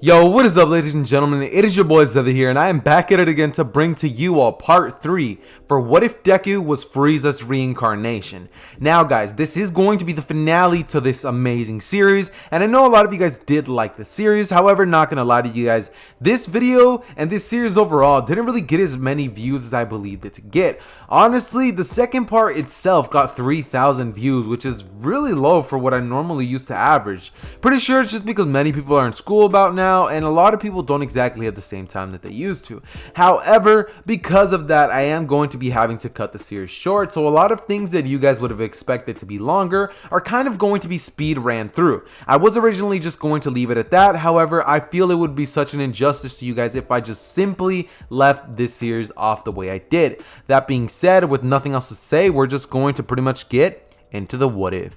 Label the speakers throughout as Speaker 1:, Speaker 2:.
Speaker 1: Yo, what is up, ladies and gentlemen? It is your boy Zeta here, and I am back at it again to bring to you all part 3 for What If Deku Was Frieza's Reincarnation. Now guys, this is going to be the finale to this amazing series, and I know a lot of you guys did like the series. However, not gonna lie to you guys, this video and this series overall didn't really get as many views as I believed it to get. Honestly, the second part itself got 3,000 views, which is really low for what I normally used to average. Pretty sure it's just because many people are in school about now, and a lot of people don't exactly have the same time that they used to. However, because of that, I am going to be having to cut the series short, so a lot of things that you guys would have expected to be longer are kind of going to be speed ran through. I was originally just going to leave it at that. However, I feel it would be such an injustice to you guys if I just simply left this series off the way I did. That being said, with nothing else to say, we're just going to pretty much get into the what if.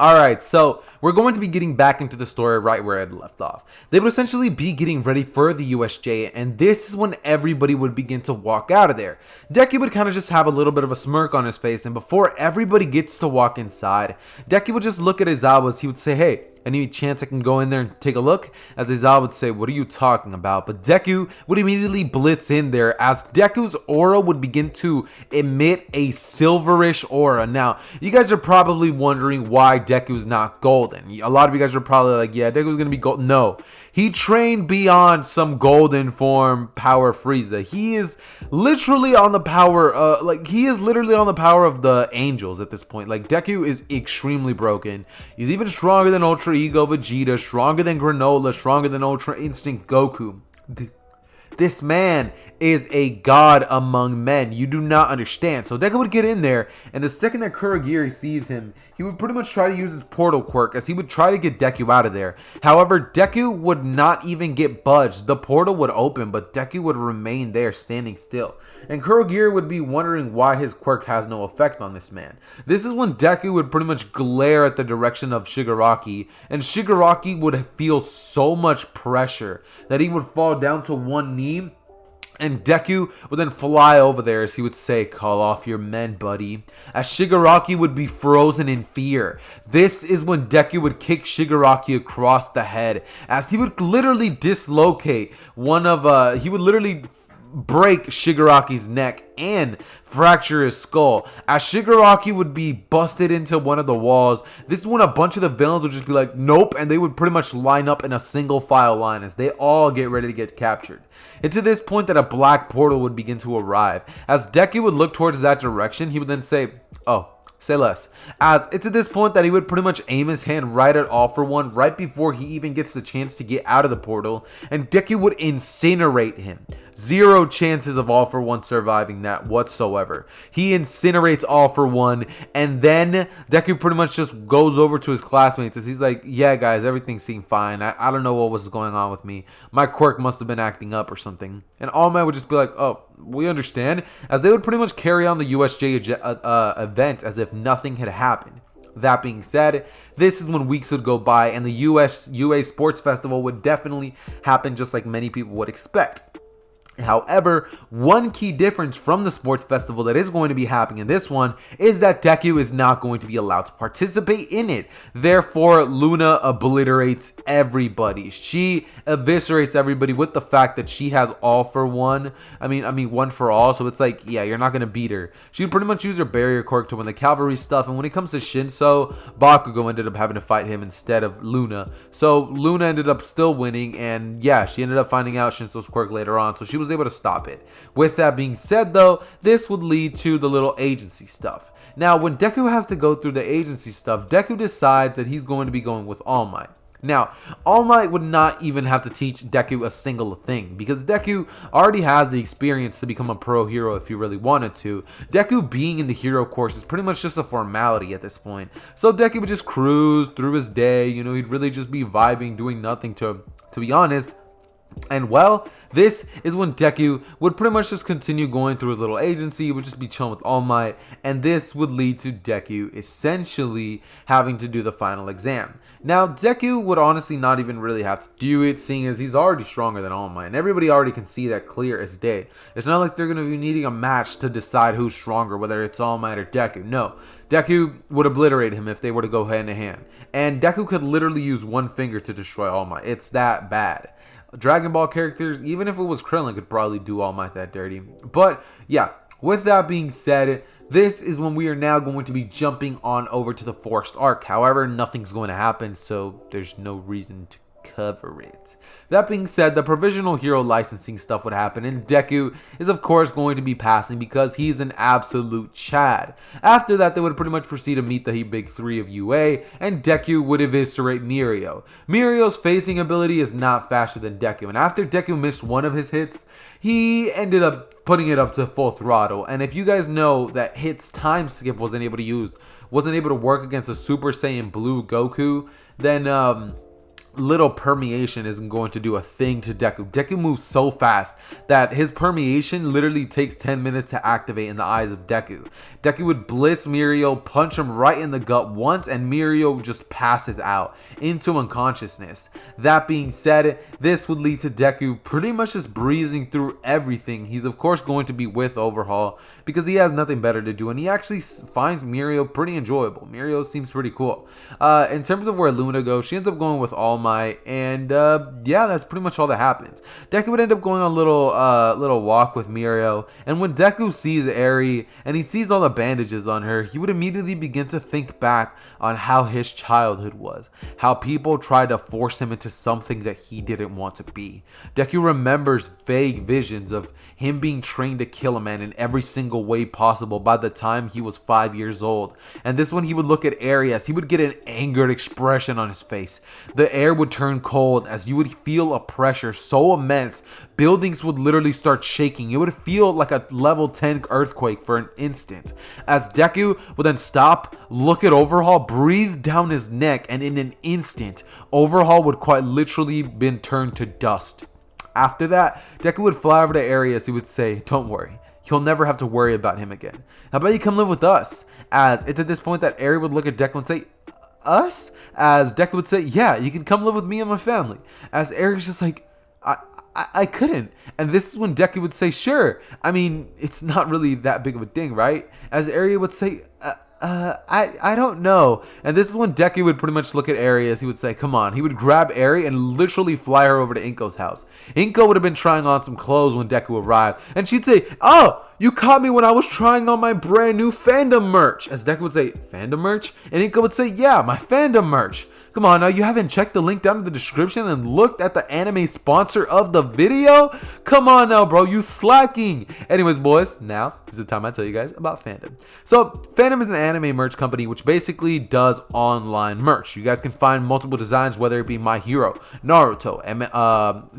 Speaker 1: Alright, so we're going to be getting back into the story right where I had left off. They would essentially be getting ready for the USJ, and this is when everybody would begin to walk out of there. Deku would kind of just have a little bit of a smirk on his face, and before everybody gets to walk inside, Deku would just look at Aizawa's. He would say, "Hey, any chance I can go in there and take a look?" As Aizawa would say, "What are you talking about?" But Deku would immediately blitz in there as Deku's aura would begin to emit a silverish aura. Now, you guys are probably wondering why Deku's not golden. A lot of you guys are probably like, yeah, Deku's gonna be gold. No, he trained beyond some golden form power Frieza. He is literally on the power, he is literally on the power of the angels at this point. Like, Deku is extremely broken. He's even stronger than Ultra Ego Vegeta, stronger than Granola, stronger than Ultra Instinct Goku. This man is a god among men. You do not understand. So Deku would get in there, and the second that Kurogiri sees him, he would pretty much try to use his portal quirk as he would try to get Deku out of there. However, Deku would not even get budged. The portal would open, but Deku would remain there standing still. And Kurogiri would be wondering why his quirk has no effect on this man. This is when Deku would pretty much glare at the direction of Shigaraki, and Shigaraki would feel so much pressure that he would fall down to one knee, and Deku would then fly over there as he would say, "Call off your men, buddy," as Shigaraki would be frozen in fear. This is when Deku would kick Shigaraki across the head as he would literally dislocate he would literally break Shigaraki's neck and fracture his skull as Shigaraki would be busted into one of the walls. This is when a bunch of the villains would just be like, nope, and they would pretty much line up in a single file line as they all get ready to get captured. It's to this point that a black portal would begin to arrive. As Deku would look towards that direction, he would then say, "Oh, say less." As it's at this point that he would pretty much aim his hand right at All For One right before he even gets the chance to get out of the portal, and Deku would incinerate him. Zero chances of All For One surviving that whatsoever. He incinerates All For One, and then Deku pretty much just goes over to his classmates as he's like, "Yeah guys, everything seemed fine. I don't know what was going on with me. My quirk must have been acting up or something." And All Might would just be like, "Oh, we understand," as they would pretty much carry on the USJ event as if nothing had happened. That being said, this is when weeks would go by and the UA Sports Festival would definitely happen just like many people would expect. However, one key difference from the sports festival that is going to be happening in this one is that Deku is not going to be allowed to participate in it. Therefore, Luna obliterates everybody. She eviscerates everybody with the fact that she has All For One. I mean, one for all. So it's like, yeah, you're not going to beat her. She would pretty much use her barrier quirk to win the cavalry stuff. And when it comes to Shinso, Bakugo ended up having to fight him instead of Luna. So Luna ended up still winning. And yeah, she ended up finding out Shinso's quirk later on. So she was able to stop it. With that being said though, this would lead to the little agency stuff. Now when Deku has to go through the agency stuff, Deku decides that he's going to be going with All Might. Now, All Might would not even have to teach Deku a single thing because Deku already has the experience to become a pro hero if he really wanted to. Deku being in the hero course is pretty much just a formality at this point. So Deku would just cruise through his day, you know, he'd really just be vibing, doing nothing to be honest. And well, this is when Deku would pretty much just continue going through his little agency. He would just be chilling with All Might, and this would lead to Deku essentially having to do the final exam. Now, Deku would honestly not even really have to do it, seeing as he's already stronger than All Might, and everybody already can see that clear as day. It's not like they're going to be needing a match to decide who's stronger, whether it's All Might or Deku. No, Deku would obliterate him if they were to go hand to hand, and Deku could literally use one finger to destroy All Might. It's that bad. Dragon Ball characters, even if it was Krillin, could probably do All Might that dirty. But yeah, with that being said, this is when we are now going to be jumping on over to the Forest Arc. However, nothing's going to happen, so there's no reason to cover it. That being said, the provisional hero licensing stuff would happen, and Deku is of course going to be passing because he's an absolute Chad. After that, they would pretty much proceed to meet the big three of UA, and Deku would eviscerate Mirio. Mirio's phasing ability is not faster than Deku, and after Deku missed one of his hits, he ended up putting it up to full throttle. And if you guys know that Hit's time skip wasn't able to work against a Super Saiyan Blue Goku, then little permeation isn't going to do a thing to Deku. Deku moves so fast that his permeation literally takes 10 minutes to activate in the eyes of Deku. Deku would blitz Mirio, punch him right in the gut once, and Mirio just passes out into unconsciousness. That being said, this would lead to Deku pretty much just breezing through everything. He's of course going to be with Overhaul because he has nothing better to do, and he actually finds Mirio pretty enjoyable. Mirio seems pretty cool. In terms of where Luna goes, she ends up going with All Might, and yeah, that's pretty much all that happens. Deku would end up going on a little walk with Mirio, and when Deku sees Eri and he sees all the bandages on her, he would immediately begin to think back on how his childhood was, how people tried to force him into something that he didn't want to be. Deku remembers vague visions of him being trained to kill a man in every single way possible by the time he was 5 years old, and this when he would look at Eri, as he would get an angered expression on his face. The air would turn cold as you would feel a pressure so immense, buildings would literally start shaking. It would feel like a level 10 earthquake for an instant, as Deku would then stop, look at Overhaul, breathe down his neck, and in an instant, Overhaul would quite literally been turned to dust. After that, Deku would fly over to Eri as he would say, "Don't worry, you'll never have to worry about him again. How about you come live with us?" As it's at this point that Eri would look at Deku and say, "Us?" As Deku would say, "Yeah, you can come live with me and my family." As Eri's just like, I couldn't. And this is when Deku would say, "Sure. I mean, it's not really that big of a thing, right?" As Eri would say, I don't know. And this is when Deku would pretty much look at Eri as he would say, "Come on." He would grab Eri and literally fly her over to Inko's house. Inko would have been trying on some clothes when Deku arrived, and she'd say, "Oh, you caught me when I was trying on my brand new fandom merch." As Deku would say, "Fandom merch?" And Inko would say, "Yeah, my fandom merch." Come on, now you haven't checked the link down in the description and looked at the anime sponsor of the video? Come on now, bro, you slacking. Anyways, boys, now is the time I tell you guys about Fandom. So, Fandom is an anime merch company which basically does online merch. You guys can find multiple designs, whether it be My Hero, Naruto,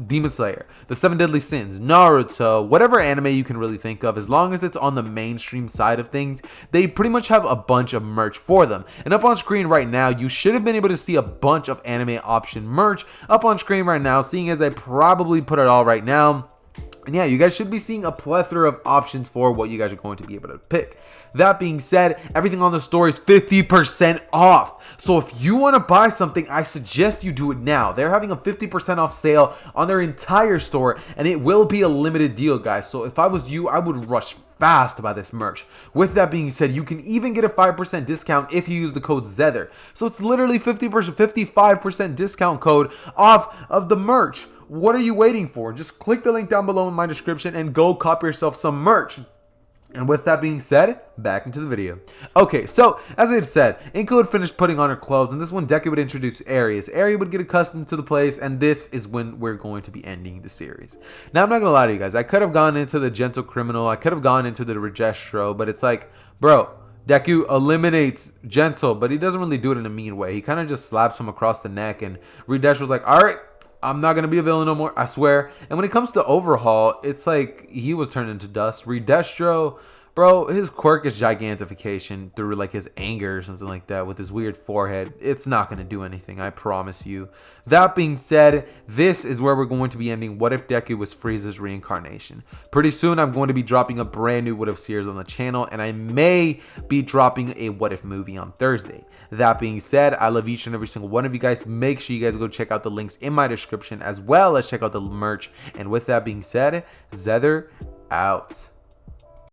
Speaker 1: Demon Slayer, The Seven Deadly Sins, Naruto, whatever anime you can really think of, as long as it's on the mainstream side of things, they pretty much have a bunch of merch for them. And up on screen right now, you should have been able to see a bunch of anime option merch up on screen right now, seeing as I probably put it all right now. And yeah, you guys should be seeing a plethora of options for what you guys are going to be able to pick. That being said, everything on the store is 50% off. So if you want to buy something, I suggest you do it now. They're having a 50% off sale on their entire store, and it will be a limited deal, guys. So if I was you, I would rush fast to buy this merch. With that being said, you can even get a 5% discount if you use the code ZETHER. So it's literally 55% discount code off of the merch. What are you waiting for? Just click the link down below in my description and go cop yourself some merch. And with that being said, back into the video. Okay, so as I had said, Inko had finished putting on her clothes, and this one Deku would introduce Eri. Eri would get accustomed to the place, and this is when we're going to be ending the series. Now, I'm not gonna lie to you guys. I could have gone into the Gentle Criminal. I could have gone into the Registro, but it's like, bro, Deku eliminates Gentle, but he doesn't really do it in a mean way. He kind of just slaps him across the neck, and Registro was like, all right, I'm not going to be a villain no more, I swear. And when it comes to Overhaul, it's like he was turned into dust. Registro Bro, his quirk is gigantification through like his anger or something like that with his weird forehead. It's not going to do anything, I promise you. That being said, this is where we're going to be ending What If Deku was Frieza's reincarnation. Pretty soon I'm going to be dropping a brand new What If series on the channel, and I may be dropping a What If movie on Thursday. That being said, I love each and every single one of you guys. Make sure you guys go check out the links in my description as well as check out the merch. And with that being said, Zether out.